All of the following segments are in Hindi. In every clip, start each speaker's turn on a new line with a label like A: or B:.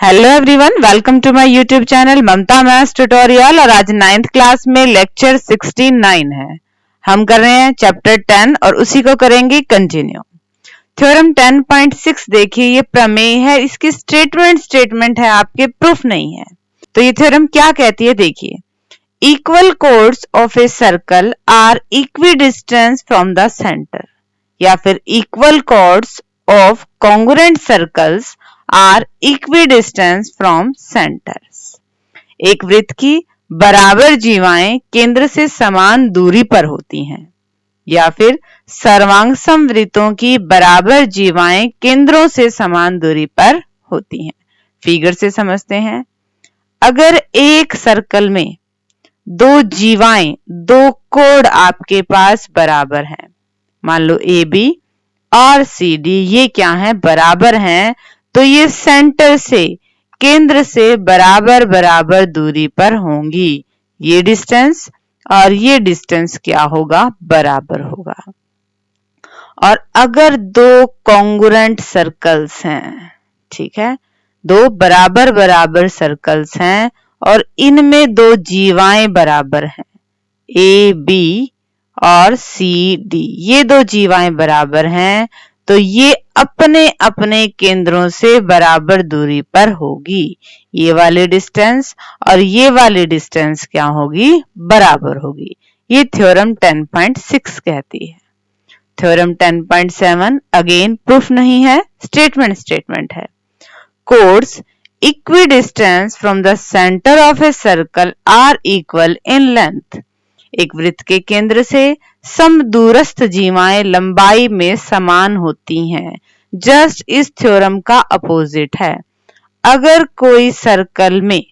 A: Hello everyone, welcome to my YouTube channel Mamta maths tutorial. और आज 9th क्लास में लेक्चर 69 है। हम कर रहे हैं चैप्टर 10 और उसी को करेंगे कंटिन्यू। थ्योरम 10.6 देखिए, ये प्रमेय है, इसकी स्टेटमेंट है, आपके प्रूफ नहीं है। तो ये थ्योरम क्या कहती है देखिए, equal chords of a circle are equidistance from the centre, या फिर equal chords of congruent circles are equidistance from centres. एक वृत्त की बराबर जीवाएं केंद्र से समान दूरी पर होती हैं, या फिर सर्वांगसम वृत्तों की बराबर जीवाएं केंद्रों से समान दूरी पर होती हैं। फिगर से समझते हैं। अगर एक सर्कल में दो जीवाएं, दो कोण आपके पास बराबर हैं, मान लो ए बी और सी डी, ये क्या है, बराबर हैं, तो ये सेंटर से, केंद्र से बराबर बराबर दूरी पर होंगी। ये डिस्टेंस और ये डिस्टेंस क्या होगा, बराबर होगा। और अगर दो कॉन्ग्रुएंट सर्कल्स हैं, ठीक है, दो बराबर बराबर सर्कल्स हैं और इनमें दो जीवाएं बराबर हैं, ए बी और सी डी, ये दो जीवाएं बराबर हैं, तो ये अपने अपने केंद्रों से बराबर दूरी पर होगी। ये वाली डिस्टेंस और ये वाली डिस्टेंस क्या होगी, बराबर होगी। ये थ्योरम 10.6 कहती है। थ्योरम 10.7 अगेन प्रूफ नहीं है, स्टेटमेंट है। Chords equidistance from the centre of a circle are equal in length. एक वृत्त के केंद्र से समदूरस्थ जीवाएं लंबाई में समान होती हैं। जस्ट इस थ्योरम का अपोजिट है। अगर कोई सर्कल में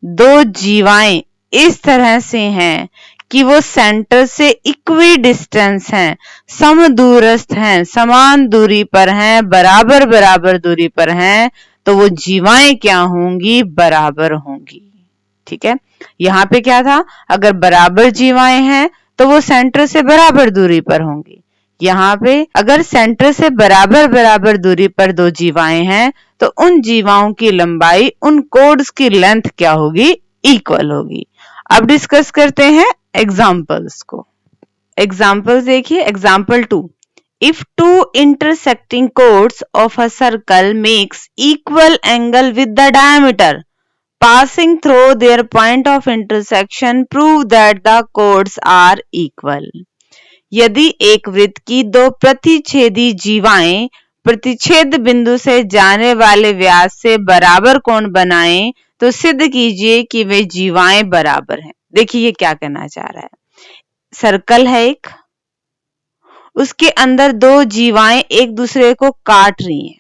A: दो जीवाएं इस तरह से हैं कि वो सेंटर से इक्वी डिस्टेंस हैं, समदूरस्थ हैं, समान दूरी पर हैं, बराबर बराबर दूरी पर हैं, तो वो जीवाएं क्या होंगी, बराबर होंगी। ठीक है, यहाँ पे क्या था, अगर बराबर जीवाएं हैं तो वो सेंटर से बराबर दूरी पर होंगी। यहाँ पे अगर सेंटर से बराबर बराबर दूरी पर दो जीवाएं हैं तो उन जीवाओं की लंबाई, उन कोड्स की लेंथ क्या होगी, इक्वल होगी। अब डिस्कस करते हैं एग्जाम्पल्स को। एग्जाम्पल्स देखिए, example 2, if two intersecting chords of a circle makes equal angle with the diameter passing through their point of intersection, prove that the chords are equal। यदि एक वृत्त की दो प्रतिच्छेदी जीवाएं प्रतिच्छेद बिंदु से जाने वाले व्यास से बराबर कोण बनाएं तो सिद्ध कीजिए कि वे जीवाएं बराबर हैं। देखिए ये क्या कहना चाह रहा है, सर्कल है एक, उसके अंदर दो जीवाएं एक दूसरे को काट रही हैं,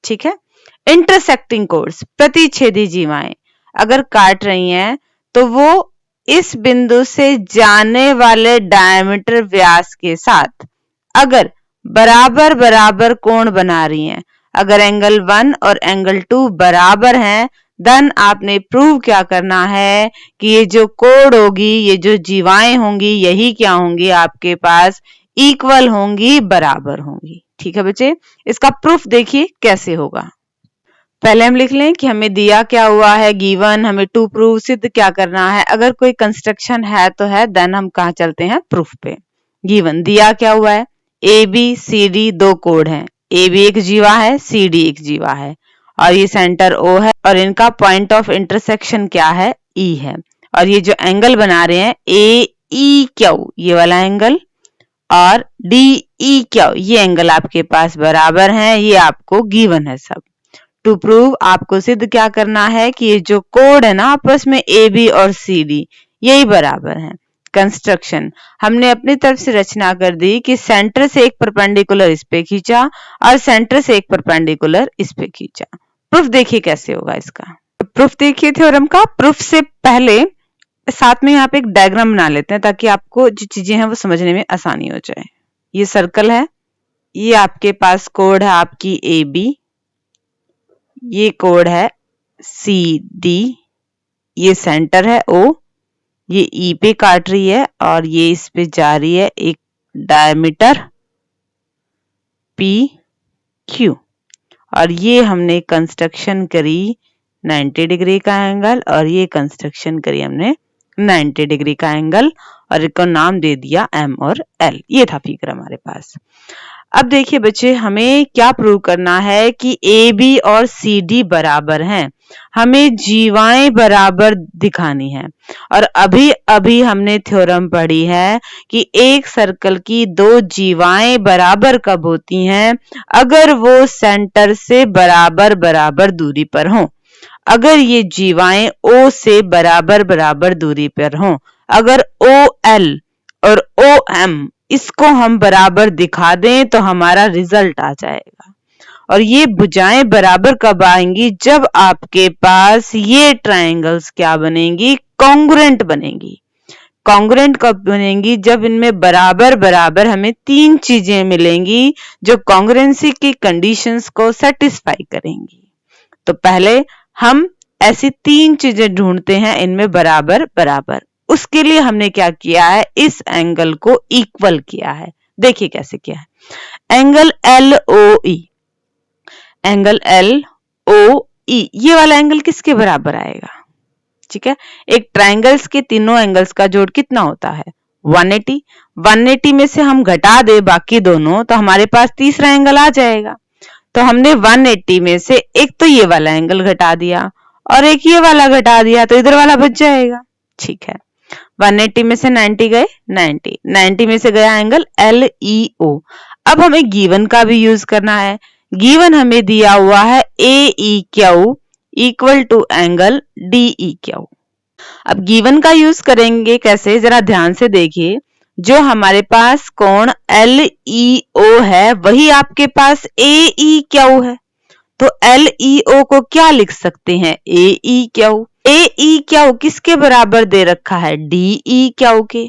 A: ठीक है। इंटरसेक्टिंग कोर्ड्स, प्रतिच्छेदी जीवाएं अगर काट रही हैं तो वो इस बिंदु से जाने वाले डायमीटर व्यास के साथ अगर बराबर बराबर कोण बना रही हैं, अगर एंगल 1 और एंगल 2 बराबर हैं, देन आपने प्रूव क्या करना है कि ये जो कोण होगी, ये जो जीवाएं होंगी, यही क्या होंगी, आपके पास इक्वल होंगी, बराबर होंगी। ठीक है बच्चे, इसका प्रूफ देखिए कैसे होगा। पहले हम लिख लें कि हमें दिया क्या हुआ है, गिवन, हमें टू प्रूव, सिद्ध क्या करना है। अगर कोई कंस्ट्रक्शन है तो है, देन हम कहाँ चलते हैं, प्रूफ पे। गिवन दिया क्या हुआ है, ए बी सी डी दो कोड हैं, ए बी एक जीवा है, सी डी एक जीवा है, और ये सेंटर ओ है और इनका पॉइंट ऑफ इंटरसेक्शन क्या है, ई है। और ये जो एंगल बना रहे हैं ए ई क्यू, ये वाला एंगल, और डी ई क्यू, ये एंगल आपके पास बराबर हैं, ये आपको गिवन है सब। टू प्रूव आपको सिद्ध क्या करना है कि ये जो कोड है ना आपस में, ए बी और सी डी, यही बराबर हैं। कंस्ट्रक्शन हमने अपनी तरफ से रचना कर दी कि सेंटर से एक परपेंडिकुलर इस पे खींचा और सेंटर से एक परपेंडिकुलर इस पे खींचा। प्रूफ देखिए कैसे होगा इसका। प्रूफ देखिए थ्योरम का। प्रूफ से पहले साथ में यहाँ पे एक डायग्राम बना लेते हैं ताकि आपको जो चीजें हैं वो समझने में आसानी हो जाए। ये सर्कल है, ये आपके पास कोड है आपकी ए बी, ये कोड है सी डी, ये सेंटर है ओ, ये ई पे काट रही है और ये इस पे जा रही है एक डायमीटर पी क्यू, और ये हमने कंस्ट्रक्शन करी 90 डिग्री का एंगल, और ये कंस्ट्रक्शन करी हमने 90 डिग्री का एंगल और इसको नाम दे दिया M और L। ये था फिगर हमारे पास। अब देखिए बच्चे, हमें क्या प्रूव करना है कि AB और CD बराबर हैं। हमें जीवाएं बराबर दिखानी है। और अभी अभी हमने थ्योरम पढ़ी है कि एक सर्कल की दो जीवाएं बराबर कब होती हैं? अगर वो सेंटर से बराबर बराबर दूरी पर हों। अगर ये जीवाएं O से बराबर बराबर दूरी पर हों, अगर OL और OM इसको हम बराबर दिखा दें तो हमारा रिजल्ट आ जाएगा। और ये भुजाएं बराबर कब आएंगी? जब आपके पास ये ट्रायंगल्स क्या बनेंगी? कॉन्ग्रुएंट बनेंगी। कॉन्ग्रुएंट कब बनेंगी? जब इनमें बराबर बराबर हमें तीन चीजें मिलेंगी जो कॉन्ग्रुएंसी की कंडीशंस को सेटिस्फाई करेंगी। तो पहले हम ऐसी तीन चीजें ढूंढते हैं इनमें बराबर बराबर। उसके लिए हमने क्या किया है? इस एंगल को इक्वल किया है। देखिए कैसे किया है। एंगल LOE, एंगल LOE ये वाला एंगल किसके बराबर आएगा? ठीक है, एक ट्रायंगल्स के तीनों एंगल्स का जोड़ कितना होता है? 180। 180 में से हम घटा दे बाकी दोनों तो हमारे पास तीसरा एंगल आ जाएगा। तो हमने 180 में से एक तो ये वाला एंगल घटा दिया और एक ये वाला घटा दिया तो इधर वाला बच जाएगा। ठीक है, 180 में से 90 गए, 90 में से गया एंगल LEO। अब हमें गिवन का भी यूज करना है। गिवन हमें दिया हुआ है AEQ equal to angle DEQ। अब गिवन का यूज करेंगे कैसे, जरा ध्यान से देखिए। जो हमारे पास कोण LEO है वही आपके पास AEQ है, तो LEO को क्या लिख सकते हैं? AEQ। AEQ किसके बराबर दे रखा है? DEQ के।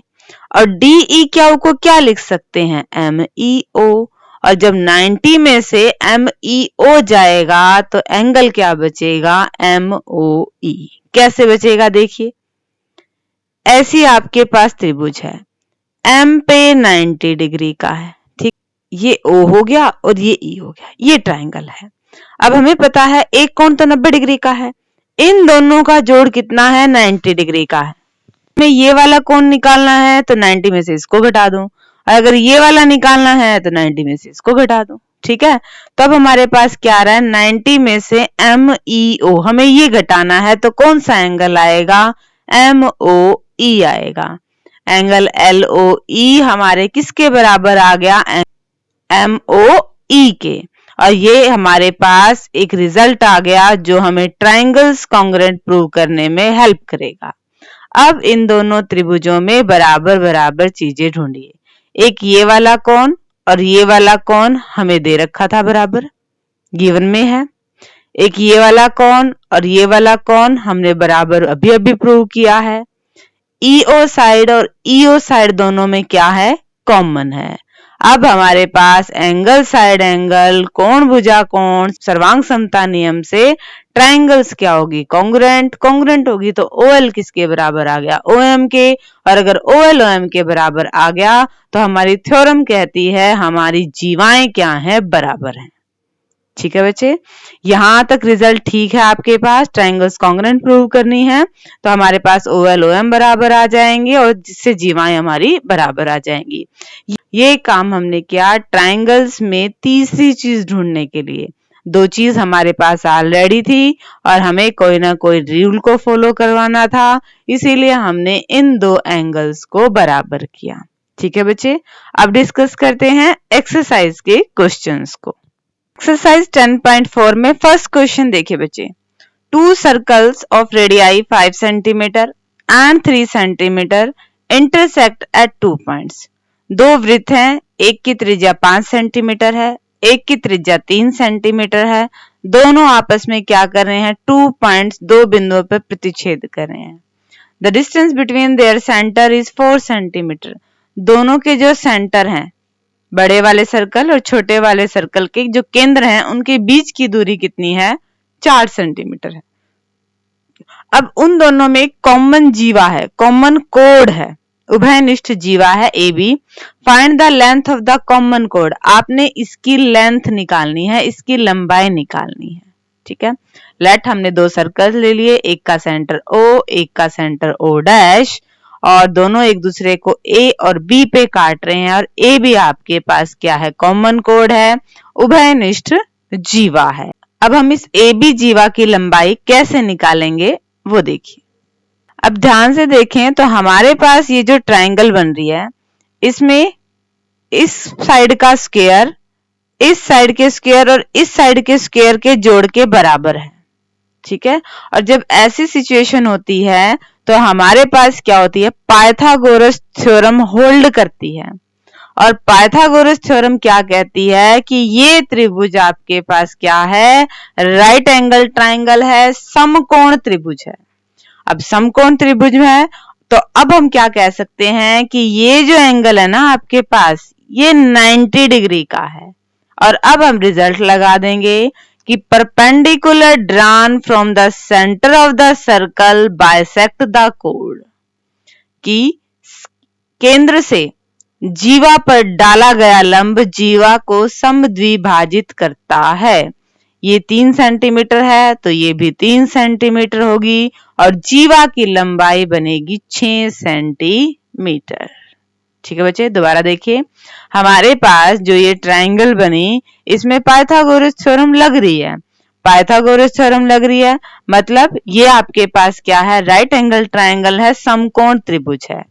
A: और DEQ को क्या लिख सकते हैं? MEO। और जब 90 में से MEO जाएगा तो एंगल क्या बचेगा? MOE। कैसे बचेगा? देखिए, ऐसी आपके पास त्रिभुज है, M पे 90 डिग्री का है, ठीक, ये O हो गया और ये E हो गया, ये ट्रायंगल है। अब हमें पता है एक कोण तो 90 डिग्री का है, इन दोनों का जोड़ कितना है? 90 डिग्री का है। मैं ये वाला कोण निकालना है तो 90 में से इसको घटा दूं, और अगर ये वाला निकालना है तो 90 में से इसको घटा दूं। ठीक है, तो अब हमारे पास क्या आ रहा है? 90 में से MEO हमें ये घटाना है तो कौन सा एंगल आएगा? MOE आएगा। एंगल LOE हमारे किसके बराबर आ गया? MOE के। और ये हमारे पास एक रिजल्ट आ गया जो हमें ट्रायंगल्स कॉन्ग्रुएंट प्रूव करने में हेल्प करेगा। अब इन दोनों त्रिभुजों में बराबर बराबर चीजें ढूंढिए। एक ये वाला कोण और ये वाला कोण हमें दे रखा था बराबर, गिवन में है। एक ये वाला कोण और ये वाला कोण हमने बराबर अभी अभी प्रूव किया है। EO साइड और EO साइड दोनों में क्या है? कॉमन है। अब हमारे पास एंगल साइड एंगल, कोण भुजा कोण, सर्वांग समता नियम से ट्रायंगल्स क्या होगी? कॉन्ग्रुएंट। कॉन्ग्रुएंट होगी तो OL किसके बराबर आ गया? OM के। और अगर OL OM के बराबर आ गया तो हमारी थ्योरम कहती है हमारी जीवाएं क्या है? बराबर हैं। ठीक है बच्चे, यहां तक रिजल्ट ठीक है आपके पास। ट्रायंगल्स कॉन्ग्रुएंट प्रूव करनी है तो हमारे पास OL OM बराबर आ जाएंगे और जिससे जीवाएं हमारी बराबर आ जाएंगी। ये काम हमने किया ट्रायंगल्स में तीसरी चीज ढूंढने के लिए। दो चीज हमारे पास ऑलरेडी थी और हमें कोई ना कोई रूल को फॉलो करवाना था, इसीलिए हमने इन दो एंगल्स को बराबर किया। ठीक है बच्चे, अब डिस्कस करते हैं एक्सरसाइज के क्वेश्चंस को। एक्सरसाइज 10.4 में फर्स्ट क्वेश्चन देखिए बच्चे। To circles of radii 5 centimetre and 3 centimetre intersect at 2 points. दो वृत्त हैं, एक की त्रिज्या 5 सेंटीमीटर है, एक की त्रिज्या 3 सेंटीमीटर है। दोनों आपस में क्या कर रहे हैं? 2 पॉइंट्स, दो बिंदुओं पर प्रतिच्छेद कर रहे हैं। The distance between their centre is 4 centimetre. दोनों के जो सेंटर हैं, बड़े वाले सर्कल और छोटे वाले सर्कल के जो केंद्र हैं, उनके बीच की दूरी कितनी है? 4 सेंटीमीटर है। अब उन दोनों में कॉमन जीवा है, कॉमन कोड है, उभयनिष्ठ जीवा है AB। Find the length of the common code. आपने इसकी लेंथ निकालनी है, इसकी लंबाई निकालनी है। ठीक है। लेट हमने दो सर्कल ले लिए, एक का सेंटर O, एक का सेंटर O डैश, और दोनों एक दूसरे को A और B पे काट रहे हैं, और A भी आपके पास क्या है, कॉमन कोड है, उभयनिष्ठ जीवा है। अब हम इस AB जीवा की लंबाई कैसे निकालेंगे वो देखिए। अब ध्यान से देखें तो हमारे पास ये जो ट्रायंगल बन रही है, इसमें इस साइड का स्क्वायर इस साइड के स्क्वायर और इस साइड के स्क्वायर के जोड़ के बराबर है, ठीक है। और जब ऐसी सिचुएशन होती है तो हमारे पास क्या होती है, पाइथागोरस थ्योरम होल्ड करती है। और पाइथागोरस थ्योरम क्या कहती है कि ये त्रिभुज आपके पास क्या है, राइट एंगल ट्रायंगल है, समकोण त्रिभुज है। अब समकोण त्रिभुज में है तो अब हम क्या कह सकते हैं कि ये जो एंगल है ना आपके पास, ये 90 डिग्री का है। और अब हम रिजल्ट लगा देंगे कि perpendicular drawn from the centre of the circle bisect the code, कि केंद्र से जीवा पर डाला गया लंब जीवा को समद्विभाजित करता है। ये 3 सेंटीमीटर है तो ये भी 3 सेंटीमीटर होगी, और जीवा की लंबाई बनेगी 6 सेंटीमीटर। ठीक है बच्चे, दोबारा देखिए, हमारे पास जो ये ट्रायंगल बनी, इसमें पाइथागोरस थ्योरम लग रही है। पाइथागोरस थ्योरम लग रही है मतलब ये आपके पास क्या है, राइट एंगल ट्रायंगल है, समकोण त्रिभुज है।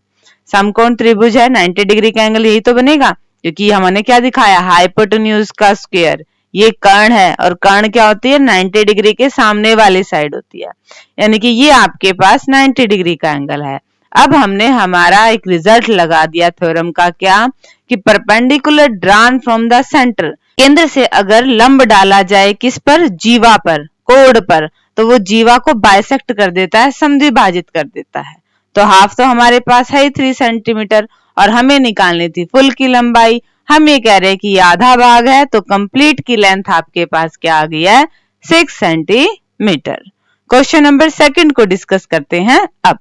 A: समकोण त्रिभुज है, 90 डिग्री का एंगल यही तो बनेगा, क्योंकि हमने क्या दिखाया, हाइपोटेन्यूज का स्क्वायर। ये कर्ण है और कर्ण क्या होती है, 90 डिग्री के सामने वाली साइड होती है, यानी कि ये आपके पास 90 डिग्री का एंगल है। अब हमने हमारा एक रिजल्ट लगा दिया थ्योरम का, क्या कि perpendicular drawn from the centre, केंद्र से अगर लंब डाला जाए किस पर, जीवा पर, कोड पर, तो वो जीवा को बाइसेक्ट कर देता है, समद्विभाजित कर देता है। तो हाफ तो हमारे पास है 3 सेंटीमीटर, और हमें निकालनी थी फुल की लंबाई। हम ये कह रहे हैं कि ये आधा भाग है, तो कंप्लीट की लेंथ आपके पास क्या आ गई है, 6 सेंटीमीटर। क्वेश्चन नंबर 2 को डिस्कस करते हैं। अब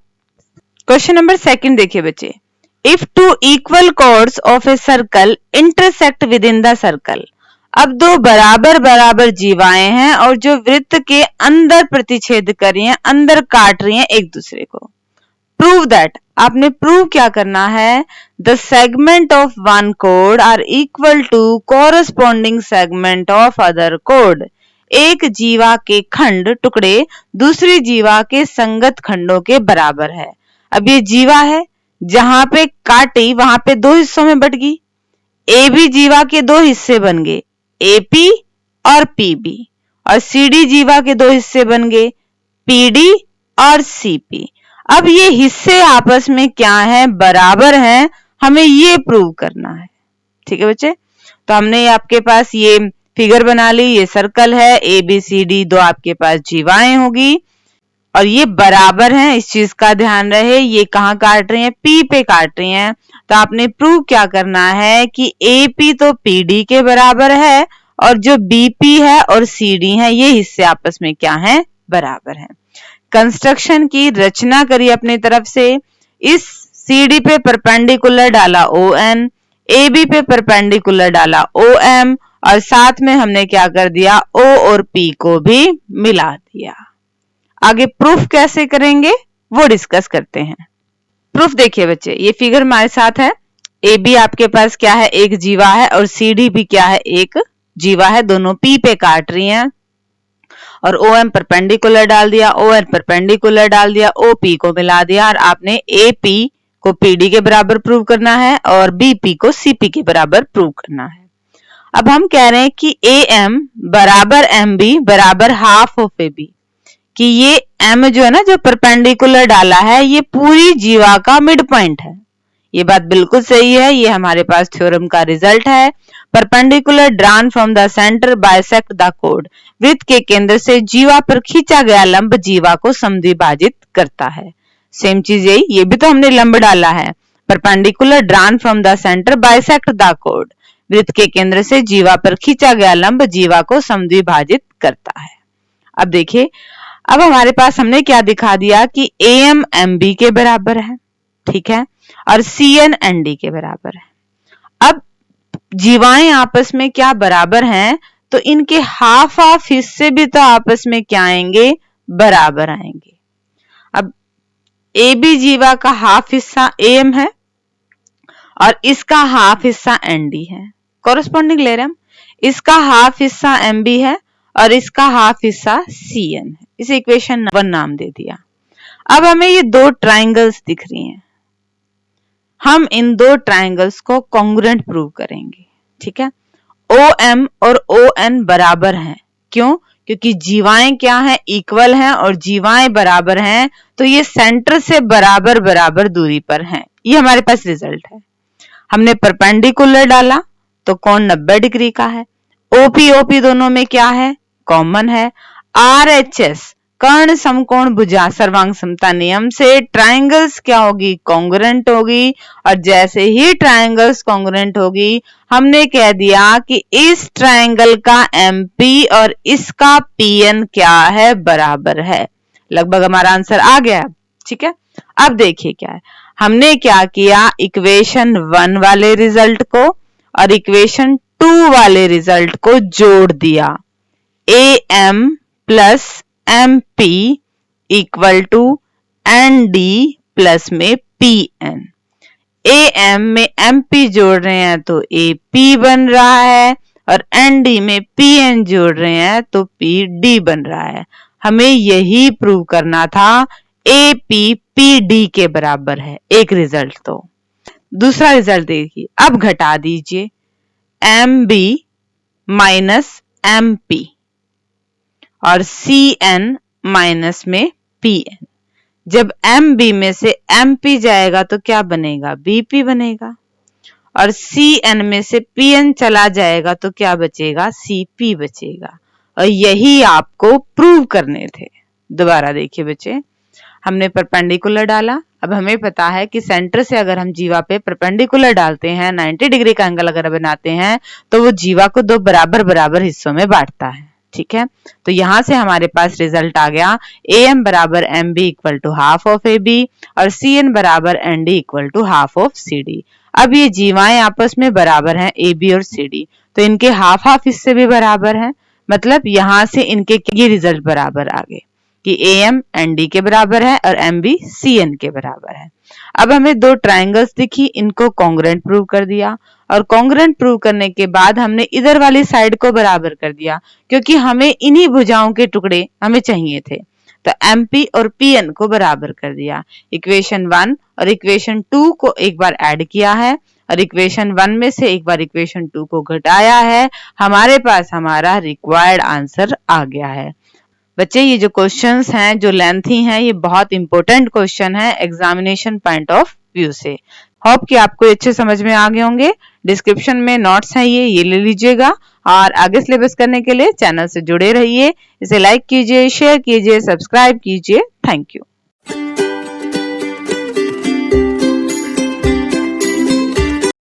A: क्वेश्चन नंबर 2 देखिए बच्चे, if two equal chords of a circle intersect within the circle. अब दो बराबर बराबर जीवाएं हैं और जो वृत्त के अंदर प्रतिच्छेद कर रही हैं, अंदर काट रही हैं एक दूसरे को। प्रूव दैट, आपने प्रूव क्या करना है, the segment of one code are equal to corresponding segment of other code. एक जीवा के खंड टुकड़े दूसरी जीवा के संगत खंडों के बराबर है। अब ये जीवा है, जहां पे काटी वहां पे 2 हिस्सों में बट गई। ए बी जीवा के 2 हिस्से बन गए, एपी और पीबी, और सीडी जीवा के 2 हिस्से बन गए, पीडी और सीपी। अब ये हिस्से आपस में क्या है, बराबर हैं, हमें ये प्रूव करना है। ठीक है बच्चे, तो हमने आपके पास ये फिगर बना ली, ये सर्कल है, ए बी सी डी 2 आपके पास जीवाएं होगी और ये बराबर हैं, इस चीज का ध्यान रहे। ये कहाँ काट रही हैं, पी पे काट रही हैं, तो आपने प्रूव क्या करना है कि एपी तो पीडी के बराबर है, और जो बीपी है और सीडी है ये हिस्से आपस में क्या है, बराबर हैं। कंस्ट्रक्शन की रचना करी अपनी तरफ से, इस सीडी पे परपेंडिकुलर डाला ON, AB पे परपेंडिकुलर डाला OM, और साथ में हमने क्या कर दिया, O और P को भी मिला दिया। आगे प्रूफ कैसे करेंगे वो डिस्कस करते हैं। प्रूफ देखिए बच्चे, ये फिगर हमारे साथ है, AB आपके पास क्या है, एक जीवा है, और CD भी क्या है, एक जीवा है, दोनों P पे काट रही हैं, और OM परपेंडिकुलर डाल दिया, ON परपेंडिकुलर डाल दिया, OP को मिला दिया, और आपने AP को PD के बराबर प्रूव करना है और BP को CP के बराबर प्रूव करना है। अब हम कह रहे हैं कि AM बराबर MB बराबर हाफ ऑफ AB, कि ये M जो है ना, जो परपेंडिकुलर डाला है, ये पूरी जीवा का मिड पॉइंट है। ये बात बिल्कुल सही है, ये हमारे पास थ्योरम का रिजल्ट है। Perpendicular drawn from the centre bisect the code, वृत्त के केंद्र से जीवा पर खींचा गया लंब जीवा को समद्विभाजित करता है। सेम चीज यही, ये भी तो हमने लंब डाला है, perpendicular drawn from the centre bisect the code, वृत्त के केंद्र से जीवा पर खींचा गया लंब जीवा को समद्विभाजित करता है। अब देखिए, अब हमारे पास हमने क्या दिखा दिया कि AM MB के बराबर है, ठीक है, और CN ND के बराबर है। अब जीवाएं आपस में क्या बराबर हैं, तो इनके हाफ हाफ हिस्से भी तो आपस में क्या आएंगे, बराबर आएंगे। अब ए बी जीवा का हाफ हिस्सा एम है और इसका हाफ हिस्सा एन डी है। कॉरेस्पॉन्डिंग ले रहे हम, इसका हाफ हिस्सा एम बी है और इसका हाफ हिस्सा सी एन है। इसे इक्वेशन 1 नाम दे दिया। अब हमें ये दो ट्राइंगल्स दिख रही हैं, हम इन दो ट्राइंगल्स को कॉन्ग्रुएंट प्रूव करेंगे। ठीक है, ओ एम और ओ एन बराबर हैं। क्यों? क्योंकि जीवाएं क्या हैं, इक्वल हैं और जीवाएं बराबर हैं, तो ये सेंटर से बराबर बराबर दूरी पर हैं। ये हमारे पास रिजल्ट है। हमने परपेंडिकुलर डाला तो कोण 90 डिग्री का है। ओपी ओपी दोनों में क्या है, कॉमन है। आरएचएस कर्ण समकोण भुजा सर्वांग समता नियम से ट्राइंगल्स क्या होगी, कॉन्ग्रुएंट होगी। और जैसे ही ट्राइंगल्स कॉन्ग्रुएंट होगी, हमने कह दिया कि इस ट्राइंगल का एमपी और इसका पीएन क्या है, बराबर है। लगभग हमारा आंसर आ गया। ठीक है, अब देखिए क्या है, हमने क्या किया, इक्वेशन 1 वाले रिजल्ट को और इक्वेशन 2 वाले रिजल्ट को जोड़ दिया। A M plus M P equal to N D plus में पी एन। ए एम में एम पी जोड़ रहे हैं तो ए पी बन रहा है और एन डी में पी एन जोड़ रहे हैं तो पी डी बन रहा है। हमें यही प्रूव करना था, ए पी पी डी के बराबर है। एक रिजल्ट। तो दूसरा रिजल्ट देखिए, अब घटा दीजिए M B minus M P और सी एन माइनस में पी एन। जब एम बी में से एम पी जाएगा तो क्या बनेगा, बीपी बनेगा। और सी एन में से पी एन चला जाएगा तो क्या बचेगा, सी पी बचेगा। और यही आपको प्रूव करने थे। दोबारा देखिए बच्चे, हमने परपेंडिकुलर डाला। अब हमें पता है कि सेंटर से अगर हम जीवा पे परपेंडिकुलर डालते हैं, 90 डिग्री का एंगल अगर बनाते हैं, तो वो जीवा को दो बराबर बराबर हिस्सों में बांटता है। ठीक है, तो यहां से हमारे पास रिजल्ट आ गया, ए एम बराबर M B equal to half of A B और सी एन बराबर N D equal to half of C D. अब ये जीवाएं आपस में बराबर हैं, ए बी और सी डी, तो इनके हाफ हाफ हिस्से भी बराबर हैं। मतलब यहां से इनके ये रिजल्ट बराबर आ गए कि ए एम एन डी के बराबर है और एम बी सी एन के बराबर है। अब हमें दो ट्राइंगल्स दिखी, इनको कॉन्ग्रुएंट प्रूव कर दिया और कॉन्ग्रुएंट प्रूव करने के बाद हमने इधर वाली साइड को बराबर कर दिया, क्योंकि हमें इन्हीं भुजाओं के टुकड़े हमें चाहिए थे। तो एमपी और पीएन को बराबर कर दिया। इक्वेशन 1 और इक्वेशन 2 को एक बार ऐड किया है और इक्वेशन 1 में से एक बार इक्वेशन 2 को घटाया है। हमारे पास हमारा रिक्वायर्ड आंसर आ गया है। बच्चे ये जो क्वेश्चंस हैं, जो लेंथी हैं, ये बहुत इंपॉर्टेंट क्वेश्चन है एग्जामिनेशन पॉइंट ऑफ व्यू से। होप कि आपको अच्छे समझ में आ गए होंगे। डिस्क्रिप्शन में नोट्स हैं, ये ले लीजिएगा और आगे सिलेबस करने के लिए चैनल से जुड़े रहिए। इसे लाइक कीजिए, शेयर कीजिए, सब्सक्राइब कीजिए। Thank you.